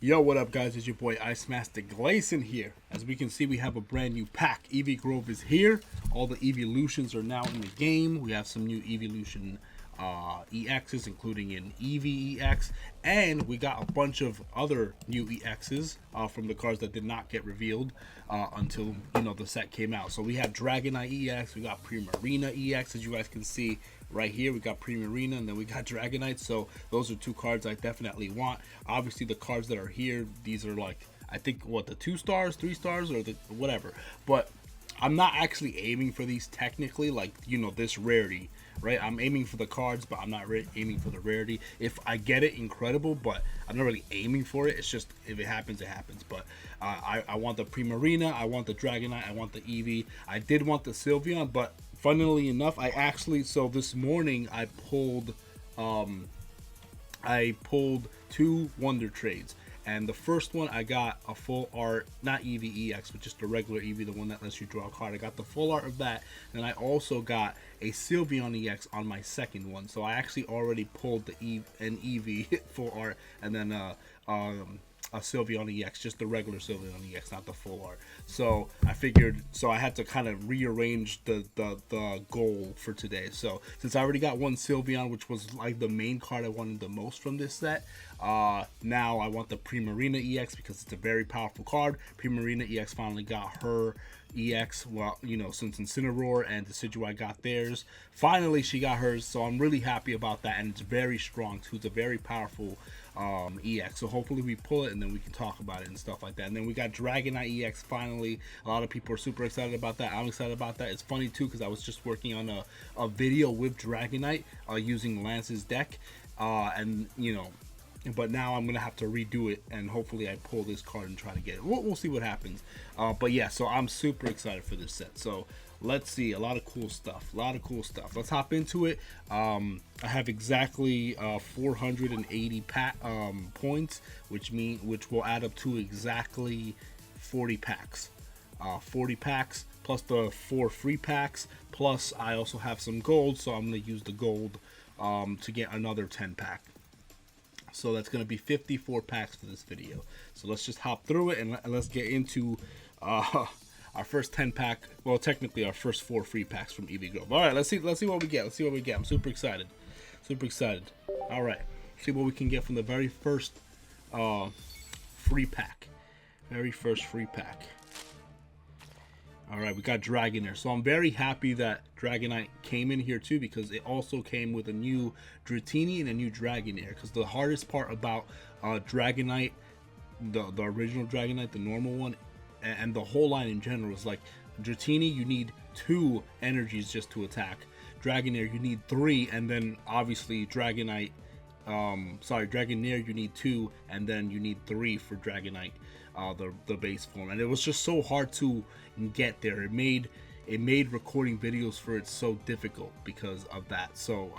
Yo, what up, guys? It's your boy Ice Master Glacen here. As we can see, we have a brand new pack. Eevee Grove is here. All the evolutions are now in the game. We have some new evolution EXs, including an Eevee EX, and we got a bunch of other new EXs from the cards that did not get revealed until the set came out. So we have Dragonite EX, we got Primarina EX, as you guys can see right here. We got Primarina, and then we got Dragonite. So those are two cards I definitely want. Obviously, the cards that are here, these are like, I think, what, the 2 stars, 3 stars, or the whatever. But I'm not actually aiming for these technically, like, this rarity, right? I'm aiming for the cards, but I'm not aiming for the rarity. If I get it, incredible, but I'm not really aiming for it. It's just, if it happens, it happens. But I want the Primarina, I want the Dragonite, I want the Eevee. I did want the Sylveon, but funnily enough, so this morning I pulled 2 Wonder Trades. And the first one, I got a full art, not Eevee EX, but just a regular Eevee, the one that lets you draw a card. I got the full art of that, and I also got a Sylveon EX on my second one. So I actually already pulled an Eevee full art, and then a Sylveon EX, just the regular Sylveon EX, not the full art. So I figured, I had to kind of rearrange the goal for today. So since I already got one Sylveon, which was like the main card I wanted the most from this set, now I want the Primarina EX because it's a very powerful card. Primarina EX finally got her EX, well, since Incineroar and Decidueye got theirs. Finally, she got hers, so I'm really happy about that, and it's very strong too. It's a very powerful EX, so hopefully we pull it and then we can talk about it and stuff like that. And then we got Dragonite EX finally. A lot of people are super excited about that. I'm excited about that. It's funny too because I was just working on a video with Dragonite using Lance's deck, but now I'm gonna have to redo it, and hopefully I pull this card and try to get it. We'll see what happens. But yeah, so I'm super excited for this set. So let's see, a lot of cool stuff. Let's hop into it. I have exactly 480 points, which will add up to exactly 40 packs. 40 packs plus the 4 free packs. Plus I also have some gold, so I'm gonna use the gold to get another 10 pack. So that's going to be 54 packs for this video. So let's just hop through it and let's get into our first 10 pack. Well, technically our first 4 free packs from Eevee Grove. All right, let's see what we get. I'm super excited. All right, see what we can get from the very first free pack. All right, we got Dragonair. So I'm very happy that Dragonite came in here too, because it also came with a new Dratini and a new Dragonair. Because the hardest part about Dragonite, the original Dragonite, the normal one, and the whole line in general is like Dratini, you need 2 energies just to attack. Dragonair, you need 3, and then obviously Dragonair, you need 2, and then you need 3 for Dragonite, the base form. And it was just so hard to get there. It made recording videos for it so difficult because of that. So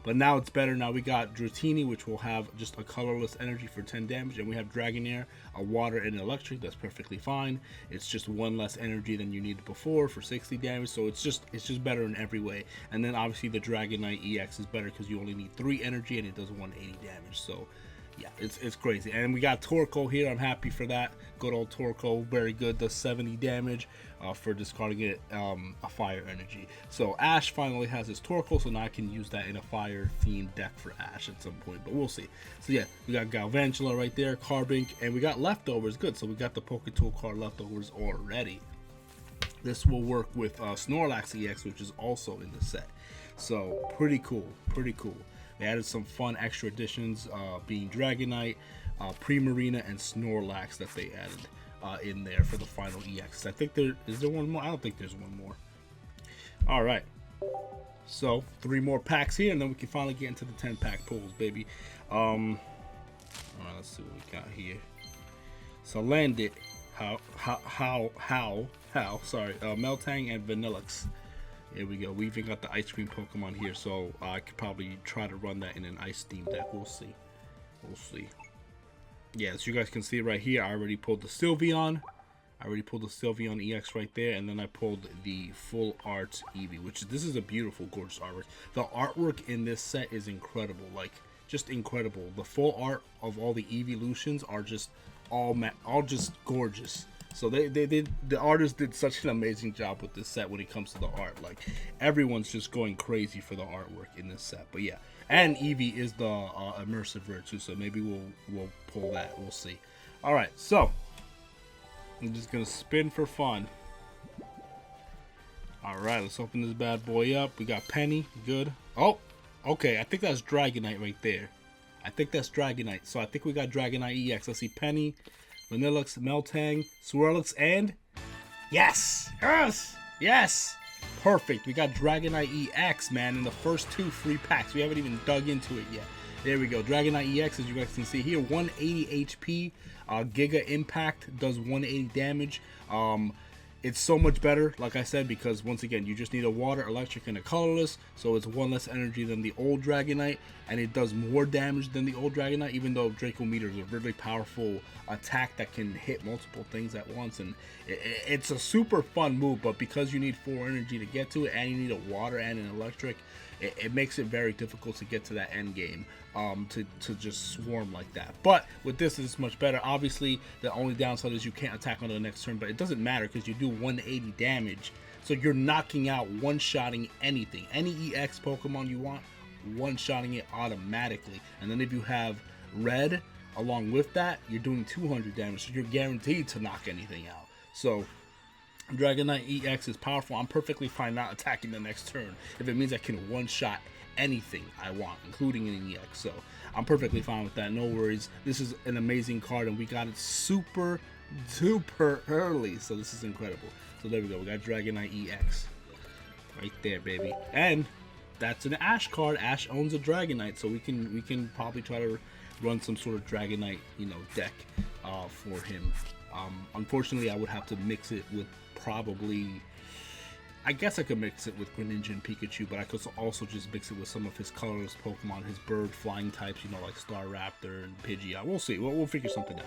but now it's better. Now we got Dratini, which will have just a colorless energy for 10 damage, and we have Dragonair, a water and electric. That's perfectly fine. It's just 1 less energy than you needed before for 60 damage, so it's just better in every way. And then obviously the Dragonite EX is better because you only need 3 energy and it does 180 damage. So yeah, it's crazy. And we got Torkoal here. I'm happy for that. Good old Torkoal, very good. Does 70 damage for discarding it, a fire energy. So Ash finally has his Torkoal, so now I can use that in a fire themed deck for Ash at some point, but we'll see. So yeah, we got Galvantula right there, Carbink, and we got leftovers. Good, so we got the Poketool card leftovers already. This will work with Snorlax EX, which is also in the set. So pretty cool. They added some fun extra additions, being Dragonite, Primarina, and Snorlax that they added in there for the final EX. I think is there one more? I don't think there's one more. All right. So 3 more packs here, and then we can finally get into the 10 pack pulls, baby. All right, let's see what we got here. So Landit, Meltang and Vanillix. Here we go. We even got the ice cream Pokemon here, so I could probably try to run that in an ice theme deck. We'll see. Yeah, as you guys can see right here, I already pulled the Sylveon. EX right there, and then I pulled the full art Eevee, this is a beautiful, gorgeous artwork. The artwork in this set is incredible. Like, just incredible. The full art of all the evolutions are just all just gorgeous. So the artists did such an amazing job with this set when it comes to the art. Like, everyone's just going crazy for the artwork in this set. But yeah, and Eevee is the immersive rare too, so maybe we'll pull that. We'll see. All right, so I'm just gonna spin for fun. All right, let's open this bad boy up. We got Penny, good. Oh, okay, I think that's Dragonite right there. I think that's Dragonite. So I think we got Dragonite EX. Let's see, Penny, Vanillix, Meltang, Swirlix, and yes, yes, yes. Perfect. We got Dragonite EX, man, in the first 2 free packs. We haven't even dug into it yet. There we go. Dragonite EX, as you guys can see here, 180 HP, Giga Impact, does 180 damage. It's so much better, like I said, because once again, you just need a water, electric, and a colorless, so it's 1 less energy than the old Dragonite, and it does more damage than the old Dragonite, even though Draco Meteor is a really powerful attack that can hit multiple things at once, and it's a super fun move, but because you need 4 energy to get to it, and you need a water and an electric, it makes it very difficult to get to that end game, to just swarm like that. But with this, it's much better. Obviously, the only downside is you can't attack on the next turn, but it doesn't matter because you do 180 damage. So you're knocking out, one-shotting anything. Any EX Pokemon you want, one-shotting it automatically. And then if you have Red along with that, you're doing 200 damage, so you're guaranteed to knock anything out. So Dragonite EX is powerful. I'm perfectly fine not attacking the next turn if it means I can one-shot anything I want, including an EX. So I'm perfectly fine with that. No worries. This is an amazing card, and we got it super duper early. So this is incredible. So there we go. We got Dragonite EX right there, baby. And that's an Ash card. Ash owns a Dragonite, so we can probably try to run some sort of Dragonite, deck for him. Unfortunately, I would have to mix it with probably, I guess I could mix it with Greninja and Pikachu, but I could also just mix it with some of his colorless Pokemon, his bird flying types, like Staraptor and Pidgeot. We'll see. We'll figure something out.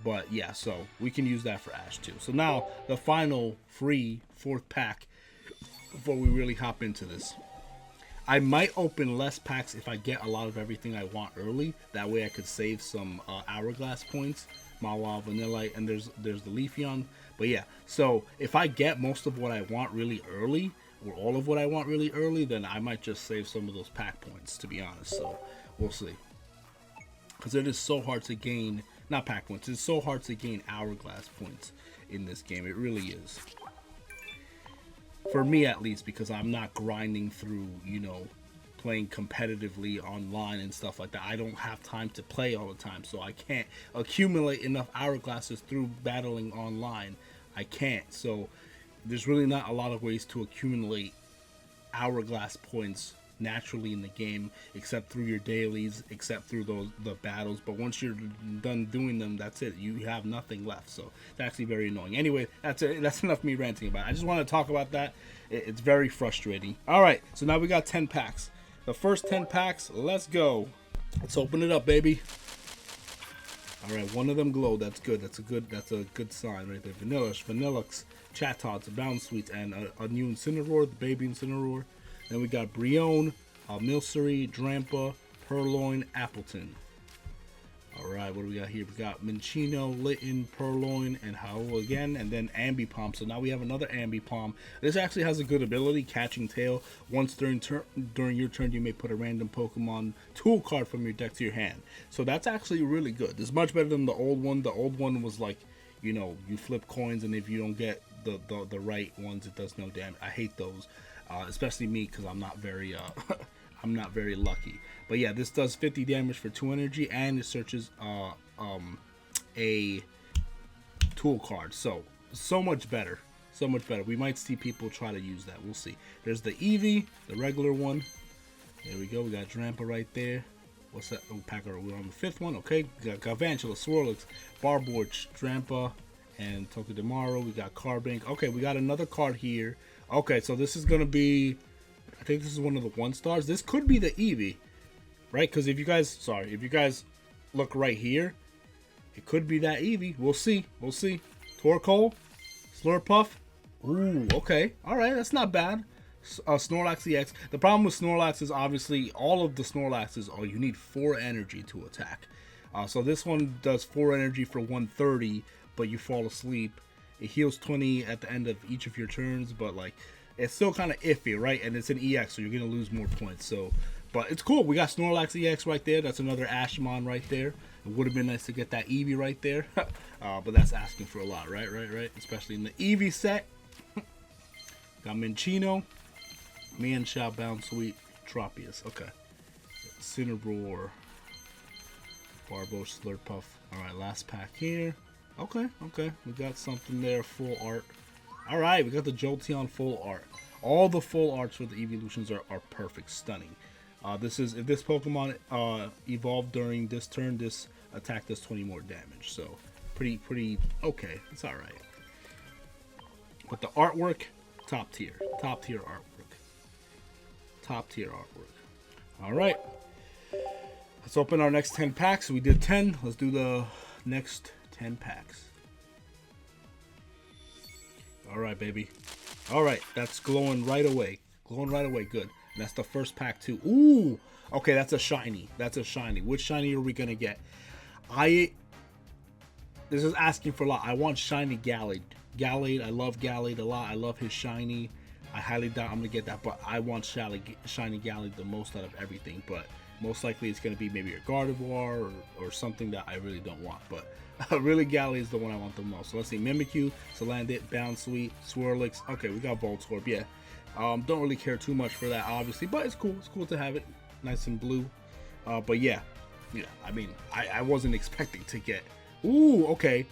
But yeah, so we can use that for Ash too. So now the final free 4th pack before we really hop into this. I might open less packs if I get a lot of everything I want early. That way I could save some Hourglass points. Mawa, Vanillite, and there's the Leafeon. But yeah, so if I get most of what I want really early, or all of what I want really early, then I might just save some of those pack points, to be honest. So we'll see. Because it is so hard to gain, not pack points, it's so hard to gain Hourglass points in this game. It really is. For me, at least, because I'm not grinding through, playing competitively online and stuff like that. I don't have time to play all the time, so I can't accumulate enough Hourglasses through battling online. I can't. So there's really not a lot of ways to accumulate Hourglass points naturally in the game, except through your dailies, except through the battles. But once you're done doing them, that's it. You have nothing left. So it's actually very annoying. Anyway, that's it. That's enough of me ranting about it. I just want to talk about that. It's very frustrating. All right, so now we got 10 packs. The first 10 packs, let's go. Let's open it up, baby. All right, one of them glowed. That's good. That's a good sign right there. Vanillix, Chatot, Bounsweet, and a new Incineroar, the baby Incineroar. Then we got Brion, Milcery, Drampa, Purloin, Appleton. All right, what do we got here? We got Minccino, Litten, Purloin, and Howl again, and then Ambipom. So now we have another Ambipom. This actually has a good ability, Catching Tail. Once during your turn, you may put a random Pokemon tool card from your deck to your hand. So that's actually really good. This is much better than the old one. The old one was like, you flip coins, and if you don't get the right ones, it does no damage. I hate those, especially me, because I'm not very I'm not very lucky. But yeah, this does 50 damage for 2 energy, and it searches a tool card. So much better. So much better. We might see people try to use that. We'll see. There's the Eevee, the regular one. There we go. We got Drampa right there. What's that? Oh, Packer. We're on the 5th one. Okay. We got Galvantula, Swirlix, Barborch, Drampa, and Togedemaru. We got Carbink. Okay, we got another card here. Okay, so this is going to be, I think this is one of the 1-stars. This could be the Eevee, right? Because if you guys look right here, it could be that Eevee. We'll see. We'll see. Torkoal, Slurpuff. Ooh, okay. All right, that's not bad. Snorlax EX. The problem with Snorlax is obviously all of the Snorlaxes are you need 4 energy to attack. So this one does 4 energy for 130, but you fall asleep. It heals 20 at the end of each of your turns, but like it's still kind of iffy, right? And it's an EX, so you're gonna lose more points. So, but it's cool. We got Snorlax EX right there. That's another Ashmon right there. It would have been nice to get that Eevee right there, but that's asking for a lot, right? Especially in the Eevee set. Got Minchino, Mienshao, Bounsweet, Tropius. Okay. Cinnabroar, Barboach, Slurpuff. Alright, last pack here. Okay. We got something there, full art. Alright, we got the Jolteon full art. All the full arts for the evolutions are perfect, stunning. This is, if this Pokemon evolved during this turn, this attack does 20 more damage. So, pretty okay. It's alright. But the artwork, top tier artwork. Alright. Let's open our next 10 packs. We did 10. Let's do the next 10 packs. Alright, baby. Alright, that's glowing right away. Good. And that's the first pack too. Ooh! Okay, that's a shiny. Which shiny are we gonna get? This is asking for a lot. I want shiny Gallade. I love Gallade a lot. I love his shiny. I highly doubt I'm gonna get that, but I want shiny Gallade the most out of everything. But most likely it's gonna be maybe a Gardevoir or something that I really don't want. But really, Gallade is the one I want the most. So let's see: Mimikyu, Salandit, Bounsweet, Swirlix. Okay, we got Voltorb. Yeah, don't really care too much for that, obviously, but it's cool. It's cool to have it nice and blue. But yeah. I mean, I wasn't expecting to get. Ooh, okay.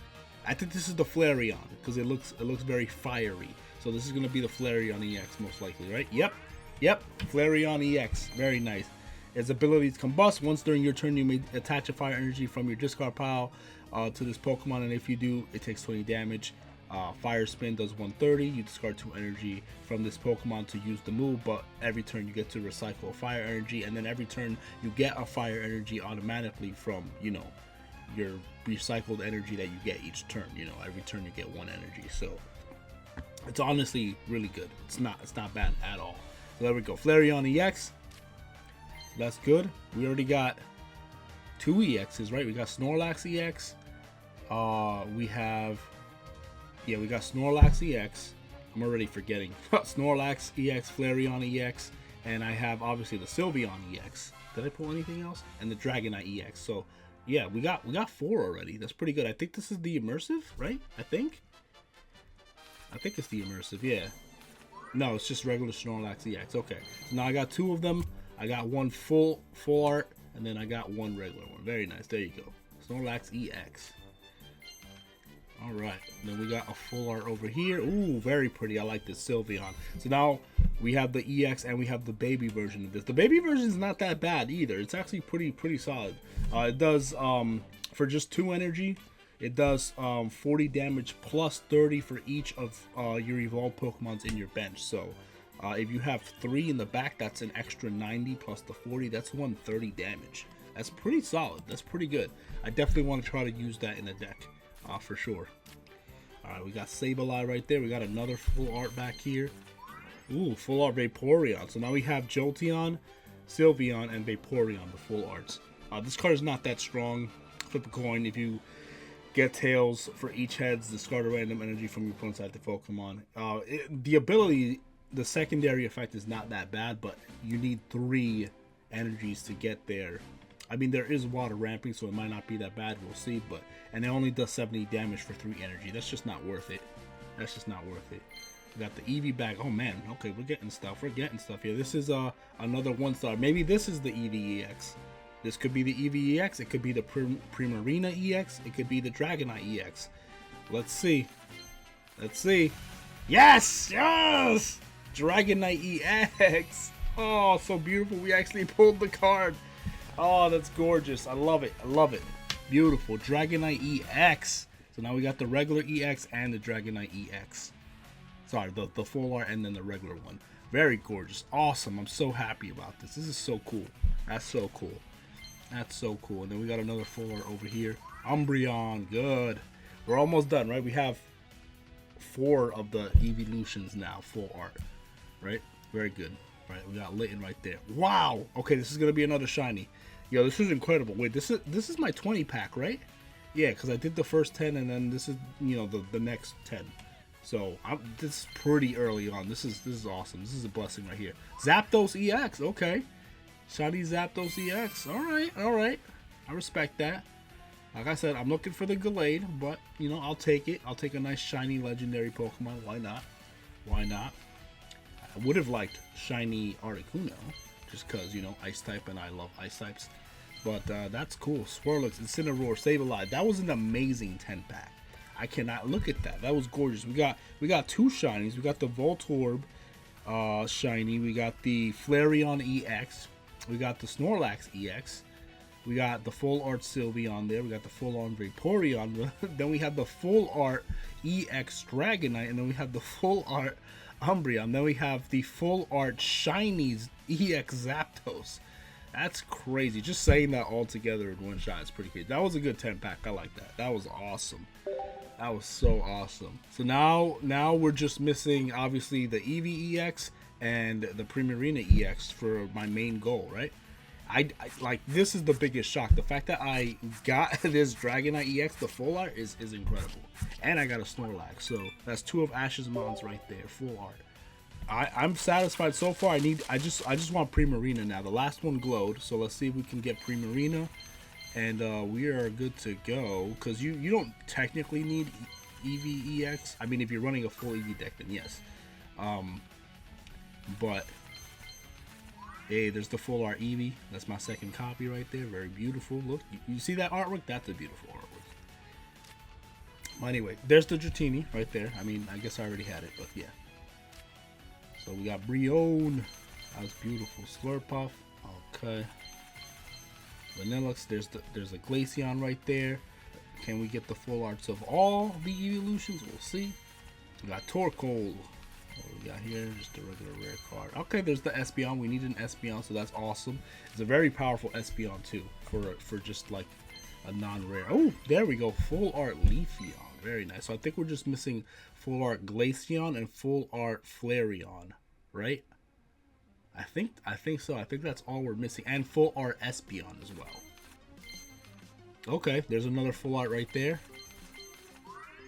I think this is the Flareon because it looks very fiery. So this is gonna be the Flareon EX most likely, right? Yep. Flareon EX. Very nice. Its abilities combust. Once during your turn, you may attach a fire energy from your discard pile to this Pokemon, and if you do, it takes 20 damage. Fire Spin does 130. You discard 2 energy from this Pokemon to use the move, but every turn you get to recycle a fire energy, and then every turn you get a fire energy automatically from, your recycled energy that you get each turn. Every turn you get 1 energy. So it's honestly really good. It's not bad at all. So there we go. Flareon EX. That's good. We already got 2 EXs, right? We got Snorlax EX. We got Snorlax EX. I'm already forgetting. Snorlax EX, Flareon EX, and I have obviously the Sylveon EX. Did I pull anything else? And the Dragonite EX. So yeah, we got 4 already. That's pretty good. I think this is the immersive, right? I think it's the immersive. Yeah. No, it's just regular Snorlax EX. Okay. So now I got 2 of them. I got 1 full art, and then I got 1 regular one. Very nice. There you go. Snorlax EX. Alright, then we got a full art over here. Ooh, very pretty. I like this Sylveon. So now we have the EX and we have the baby version of this. The baby version is not that bad either. It's actually pretty solid. It does, for just 2 energy, it does 40 damage plus 30 for each of your evolved Pokemons in your bench. So if you have 3 in the back, that's an extra 90 plus the 40. That's 130 damage. That's pretty solid. That's pretty good. I definitely want to try to use that in a deck. For sure. Alright, we got Sableye right there. We got another full art back here. Ooh, full art Vaporeon. So now we have Jolteon, Sylveon, and Vaporeon, the full arts. This card is not that strong. Flip a coin. If you get tails for each heads, discard a random energy from your opponent's active Pokemon. The ability, the secondary effect is not that bad, but you need 3 energies to get there. I mean, there is water ramping, so it might not be that bad. We'll see, and it only does 70 damage for 3 energy. That's just not worth it. We got the Eevee bag. Oh man, okay, we're getting stuff here. This is another 1-star. Maybe this is the Eevee EX. This could be the Eevee EX. It could be the Primarina EX. It could be the Dragonite EX. Let's see. Yes! Dragonite EX. Oh, so beautiful. We actually pulled the card. Oh, that's gorgeous. I love it. Beautiful. Dragonite EX. So now we got the regular EX and the Dragonite EX. Sorry, the full art and then the regular one. Very gorgeous. Awesome. I'm so happy about this. This is so cool. That's so cool. And then we got another full art over here. Umbreon. Good. We're almost done, right? We have 4 of the evolutions now. Full art. Right? Very good. All right, we got Litten right there. Wow. Okay, this is gonna be another shiny. Yo, this is incredible. Wait, this is my 20 pack, right? Yeah, because I did the first 10, and then this is, you know, the next 10. So this is pretty early on. This is awesome. This is a blessing right here. Zapdos EX. Okay, shiny Zapdos EX. All right, all right. I respect that. Like I said, I'm looking for the Glade, but you know, I'll take it. I'll take a nice shiny legendary Pokemon. Why not? Why not? I would have liked shiny Articuno, just because, you know, Ice type, and I love Ice types. But that's cool. Swirlix, Incineroar, Sableye. That was an amazing 10-pack. I cannot look at that. That was gorgeous. We got two shinies. We got the Voltorb shiny. We got the Flareon EX. We got the Snorlax EX. We got the full art Sylveon there. We got the full on Vaporeon. Then we have the full art EX Dragonite, and then we have the full art Umbreon. Then we have the full art Shinies EX Zapdos. That's crazy. Just saying that all together in one shot is pretty crazy. That was a good 10-pack. I like that. That was awesome. That was so awesome. So now we're just missing, obviously, the Eevee EX and the Primarina EX for my main goal, right? I like, this is the biggest shock. The fact that I got this Dragonite EX, the full art, is incredible. And I got a Snorlax. So that's two of Ash's Mons right there, full art. I'm satisfied so far. I just want Primarina now. The last one glowed, so let's see if we can get Primarina, and we are good to go. Because you don't technically need Eevee EX. I mean, if you're running a full Eevee deck, then yes. But hey, there's the full art Eevee. That's my second copy right there. Very beautiful. Look, you see that artwork? That's a beautiful artwork. Well, anyway, there's the Dratini right there. I mean, I guess I already had it, but yeah. So we got Brion. That was beautiful. Slurpuff. Okay. Vanillux. There's a Glacen right there. Can we get the full arts of all the evolutions? We'll see. We got Torkoal. What we got here? Just a regular rare card. Okay, there's the Espeon. We need an Espeon, so that's awesome. It's a very powerful Espeon too, for just like a non-rare. Oh, there we go. Full art Leafeon. Very nice. So I think we're just missing full art Glaceon and full art Flareon, right? I think so. I think that's all we're missing, and full art Espeon as well. Okay, there's another full art right there.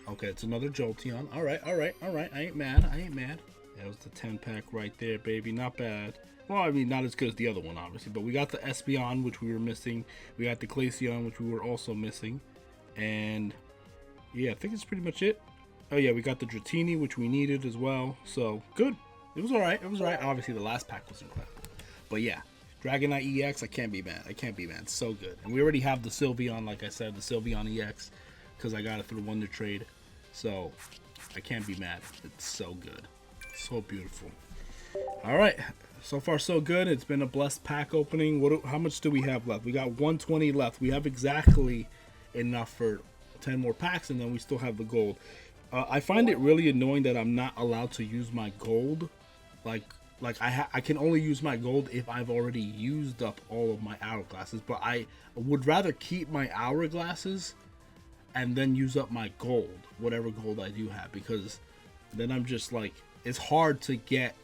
Okay, it's another Jolteon. All right. I ain't mad. That was the 10-pack right there, baby. Not bad. Well, I mean, not as good as the other one, obviously. But we got the Espeon, which we were missing. We got the Glaceon, which we were also missing. And yeah, I think that's pretty much it. Oh yeah, we got the Dratini, which we needed as well. So good. It was all right. Obviously, the last pack was incredible. But yeah, Dragonite EX, I can't be mad. It's so good. And we already have the Sylveon, like I said, the Sylveon EX, because I got it through Wonder Trade. So I can't be mad. It's so good. So beautiful. All right. So far, so good. It's been a blessed pack opening. How much do we have left? We got 120 left. We have exactly enough for 10 more packs, and then we still have the gold. I find it really annoying that I'm not allowed to use my gold. Like I can only use my gold if I've already used up all of my hourglasses. But I would rather keep my hourglasses and then use up my gold, whatever gold I do have, because then I'm just like, it's hard to get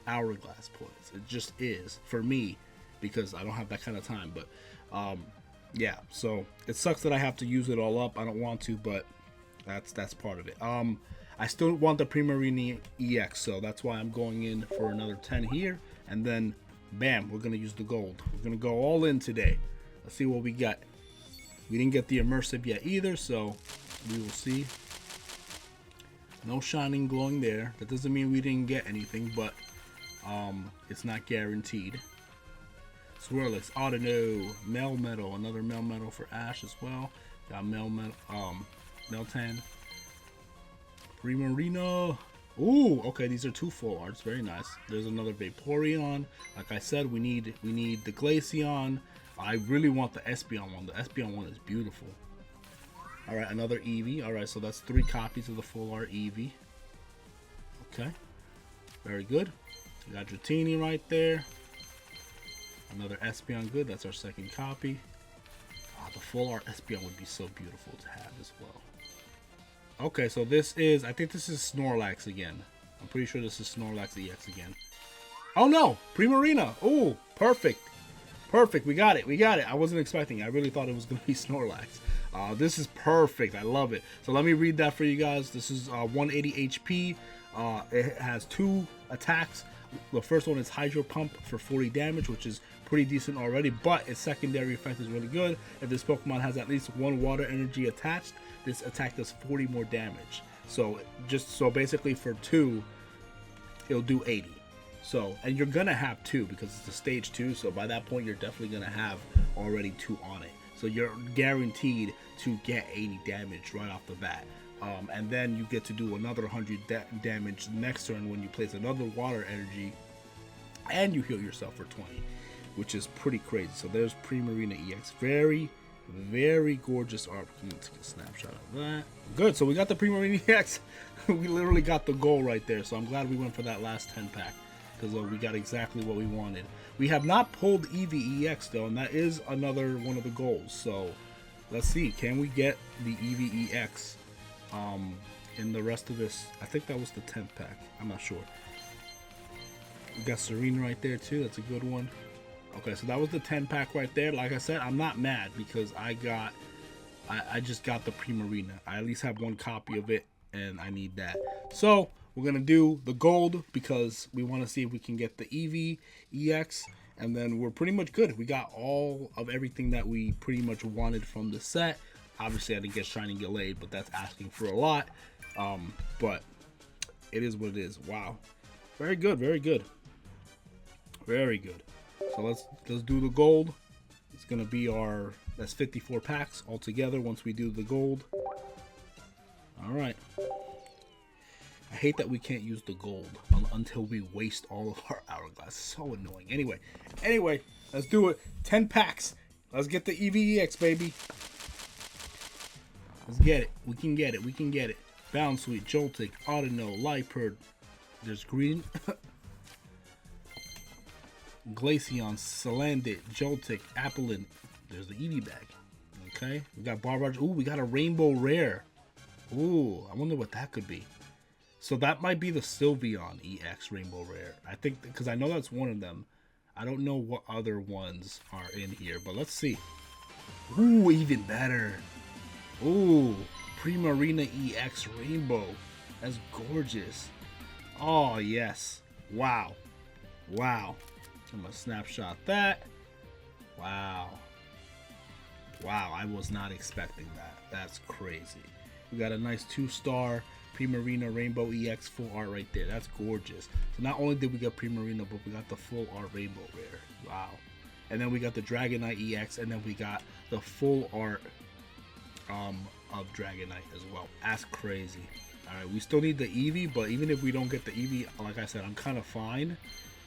hourglass points. It just is for me, because I don't have that kind of time. But yeah, so it sucks that I have to use it all up. I don't want to, but that's part of it. I still want the Primarina EX, so that's why I'm going in for another 10 here, and then bam, we're gonna use the gold. We're gonna go all in today. Let's see what we got. We didn't get the immersive yet either, so we will see. No shining glowing there. That doesn't mean we didn't get anything, but it's not guaranteed. Swirlix, Audino, Melmetal, another Melmetal for Ash as well. Got Melmetal, Meltan, Primarina. Ooh, okay, these are two full arts, very nice. There's another Vaporeon. Like I said, we need the Glaceon. I really want the Espeon one. The Espeon one is beautiful. All right, another Eevee. All right, so that's 3 copies of the full art Eevee. Okay, very good. We got Dratini right there. Another Espeon, good. That's our second copy. Oh, the full art Espeon would be so beautiful to have as well. Okay, so this is, I think this is Snorlax again. I'm pretty sure this is Snorlax EX again. Oh no, Primarina. Oh, perfect. Perfect. We got it. We got it. I wasn't expecting it. I really thought it was going to be Snorlax. This is perfect. I love it. So let me read that for you guys. This is 180 HP. It has 2 attacks. The first one is Hydro Pump for 40 damage, which is pretty decent already, but its secondary effect is really good. If this Pokemon has at least 1 water energy attached, this attack does 40 more damage. So basically for 2, it'll do 80. So, and you're gonna have 2 because it's a stage 2, so by that point you're definitely gonna have already 2 on it. So you're guaranteed to get 80 damage right off the bat. And then you get to do another 100 damage next turn when you place another water energy and you heal yourself for 20, which is pretty crazy. So there's Primarina EX. Very, very gorgeous art. I'm gonna take a snapshot of that. Good, so we got the Primarina EX. We literally got the goal right there, so I'm glad we went for that last 10 pack. Because we got exactly what we wanted. We have not pulled Eevee EX though, and that is another one of the goals. So let's see, can we get the Eevee EX in the rest of this? I think that was the 10th pack. I'm not sure. We got Serena right there too. That's a good one. Okay, so that was the 10 pack right there. Like I said, I'm not mad because I just got the Primarina. I at least have 1 copy of it, and I need that. So we're going to do the gold because we want to see if we can get the Eevee EX, and then we're pretty much good. We got all of everything that we pretty much wanted from the set. Obviously, I didn't get Shiny Gallade, but that's asking for a lot. But it is what it is. Wow. Very good, very good. Very good. So let's do the gold. It's going to be that's 54 packs altogether once we do the gold. All right. I hate that we can't use the gold until we waste all of our hourglass. So annoying. Anyway, let's do it. 10 packs. Let's get the Eevee EX, baby. Let's get it. We can get it. We can get it. Bounsweet, Joltik, Audino, Liepard. There's green. Glacen, Salandit, Joltik, Applin. There's the Eevee bag. Okay. We got Barbarage. Ooh, we got a rainbow rare. Ooh, I wonder what that could be. So that might be the Sylveon EX Rainbow Rare. I think, because I know that's one of them. I don't know what other ones are in here, but let's see. Ooh, even better. Ooh, Primarina EX Rainbow. That's gorgeous. Oh, yes. Wow. Wow. I'm going to snapshot that. Wow. Wow, I was not expecting that. That's crazy. We got a nice 2-star Primarina Rainbow EX full art right there. That's gorgeous. So not only did we get Primarina, but we got the full art Rainbow Rare. Wow. And then we got the Dragonite EX, and then we got the full art of Dragonite as well. That's crazy. Alright, we still need the Eevee, but even if we don't get the Eevee, like I said, I'm kind of fine.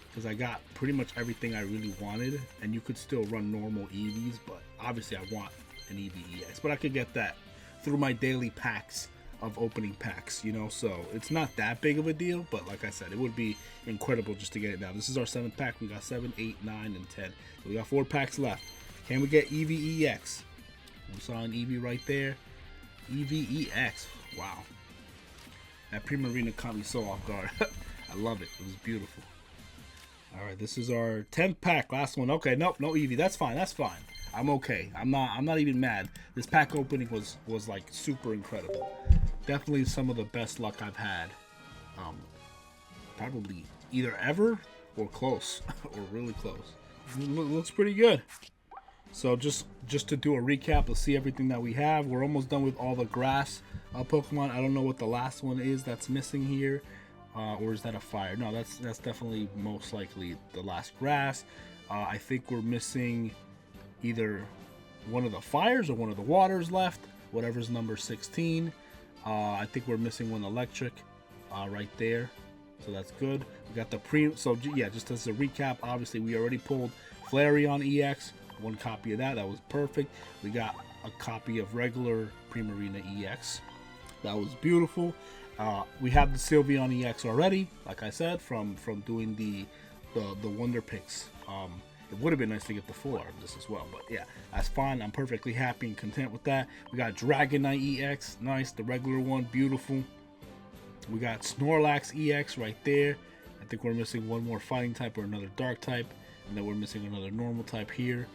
Because I got pretty much everything I really wanted. And you could still run normal Eevees, but obviously I want an Eevee EX. But I could get that through my daily packs of opening packs, you know, so it's not that big of a deal, but like I said, it would be incredible just to get it now. This is our 7th pack. We got 7, 8, 9, and 10. So we got 4 packs left. Can we get Eevee EX? We saw an Eevee right there. Eevee EX. Wow. That Primarina caught me so off guard. I love it. It was beautiful. All right, this is our 10th pack. Last one. Okay, nope, no Eevee. That's fine. That's fine. I'm okay. I'm not even mad. This pack opening was like super incredible. Definitely some of the best luck I've had. Probably either ever or close, or really close. Looks pretty good. So just to do a recap, let's see everything that we have. We're almost done with all the grass Pokemon. I don't know what the last one is that's missing here. Or is that a fire? No, that's definitely most likely the last grass. I think we're missing either one of the fires or one of the waters left. Whatever's number 16. I think we're missing one electric right there. So that's good. We got the so yeah, just as a recap, obviously we already pulled Flareon EX. 1 copy of that. That was perfect. We got a copy of regular Primarina EX. That was beautiful. We have the Sylveon EX already, like I said, from doing the Wonder Picks. It would have been nice to get the full art of this as well, but yeah, that's fine. I'm perfectly happy and content with that. We got Dragonite EX, nice. The regular one, beautiful. We got Snorlax EX right there. think we're missing one more fighting type or another dark type, and then we're missing another normal type here.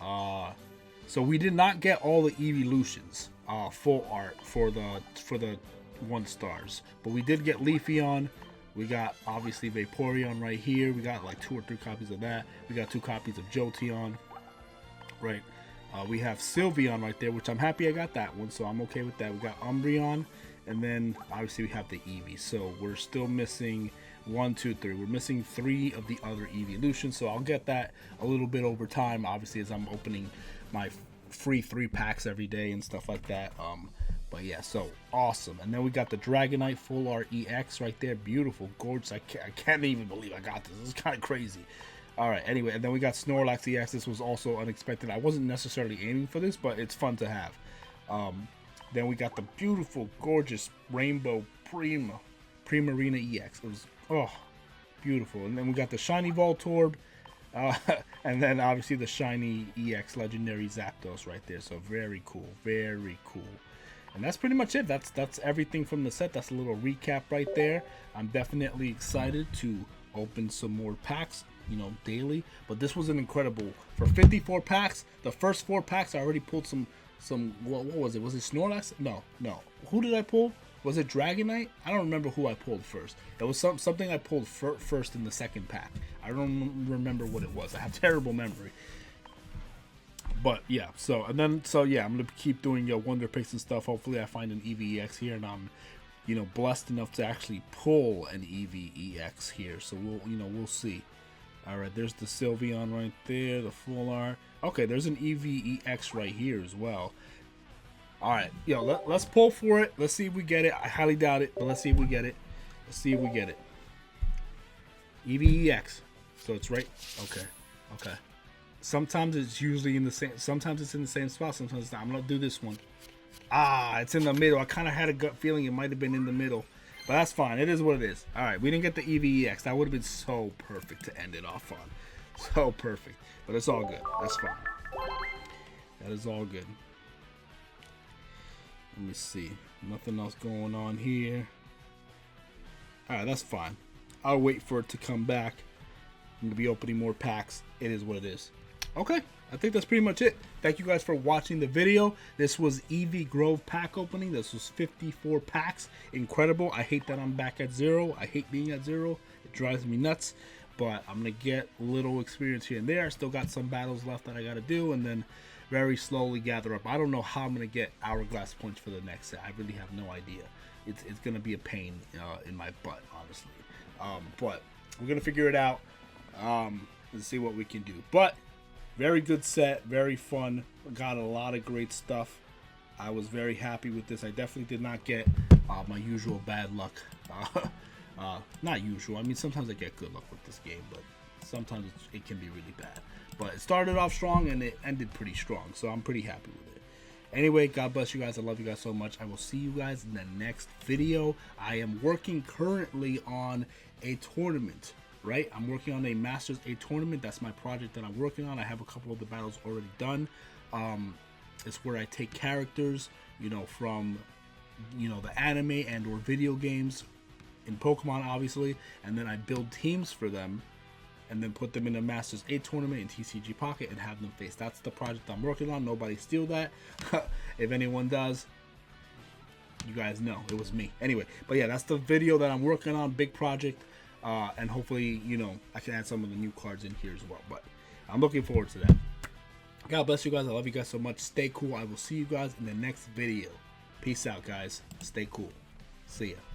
So we did not get all the evolutions full art for the 1 stars, but we did get Leafeon. We got obviously Vaporeon right here. We got like 2 or 3 copies of that. We got 2 copies of Jolteon, right? We have Sylveon right there, which I'm happy I got that one, so I'm okay with that. We got Umbreon, and then obviously we have the Eevee. So we're still missing 1, 2, 3. We're missing 3 of the other evolutions, so I'll get that a little bit over time, obviously, as I'm opening my free 3 packs every day and stuff like that. But yeah, so awesome. And then we got the Dragonite Full Art EX right there. Beautiful, gorgeous. I can't even believe I got this. This is kind of crazy. All right, anyway, and then we got Snorlax EX. This was also unexpected. I wasn't necessarily aiming for this, but it's fun to have. Then we got the beautiful, gorgeous Rainbow Primarina EX. It was, oh, beautiful. And then we got the Shiny Voltorb. And then obviously the Shiny EX Legendary Zapdos right there. So very cool, very cool. And that's pretty much it. That's everything from the set. That's a little recap right there. I'm definitely excited to open some more packs, you know, daily. But this was an incredible, for 54 packs. The first 4 packs I already pulled some what was it? Was it Snorlax? No. Who did I pull? Was it Dragonite? I don't remember who I pulled first. It was something I pulled first in the second pack. I don't remember what it was. I have terrible memory. But yeah, so yeah, I'm gonna keep doing wonder picks and stuff. Hopefully I find an Eevee EX here, and I'm, you know, blessed enough to actually pull an Eevee EX here. So we'll see. All right, there's the Sylveon right there, the full art. Okay, there's an Eevee EX right here as well. All right, let's pull for it. Let's see if we get it. I highly doubt it, but let's see if we get it. Let's see if we get it. Eevee EX. So it's right. Okay. Sometimes it's usually in the same. Sometimes it's in the same spot. Sometimes it's not. I'm gonna do this one. It's in the middle. I kind of had a gut feeling it might have been in the middle, but that's fine. It is what it is. All right, we didn't get the Eevee EX. That would have been so perfect to end it off on. So perfect, but it's all good. That's fine. That is all good. Let me see. Nothing else going on here. All right, that's fine. I'll wait for it to come back. I'm gonna be opening more packs. It is what it is. Okay, I think that's pretty much it. Thank you guys for watching the video. This was Eevee Grove pack opening. This was 54 packs. Incredible. I hate that I'm back at 0. I hate being at 0. It drives me nuts. But I'm going to get a little experience here and there. I still got some battles left that I got to do. And then very slowly gather up. I don't know how I'm going to get Hourglass points for the next set. I really have no idea. It's going to be a pain in my butt, honestly. But we're going to figure it out and see what we can do. But very good set, very fun. Got a lot of great stuff. I was very happy with this. I definitely did not get my usual bad luck. Not usual. I mean, sometimes I get good luck with this game, but sometimes it can be really bad. But it started off strong and it ended pretty strong, so I'm pretty happy with it. Anyway, God bless you guys. I love you guys so much. I will see you guys in the next video. I am working currently on a tournament. Right, I'm working on a Masters 8 tournament. That's my project that I'm working on. I have a couple of the battles already done. It's where I take characters, you know, from, you know, the anime and or video games in Pokemon, obviously, and then I build teams for them and then put them in a Masters 8 tournament in TCG Pocket and have them face. That's the project I'm working on. Nobody steal that. If anyone does, you guys know it was me. Anyway, but yeah, that's the video that I'm working on. Big project. And hopefully, you know, I can add some of the new cards in here as well. But I'm looking forward to that. God bless you guys. I love you guys so much. Stay cool. I will see you guys in the next video. Peace out, guys. Stay cool. See ya.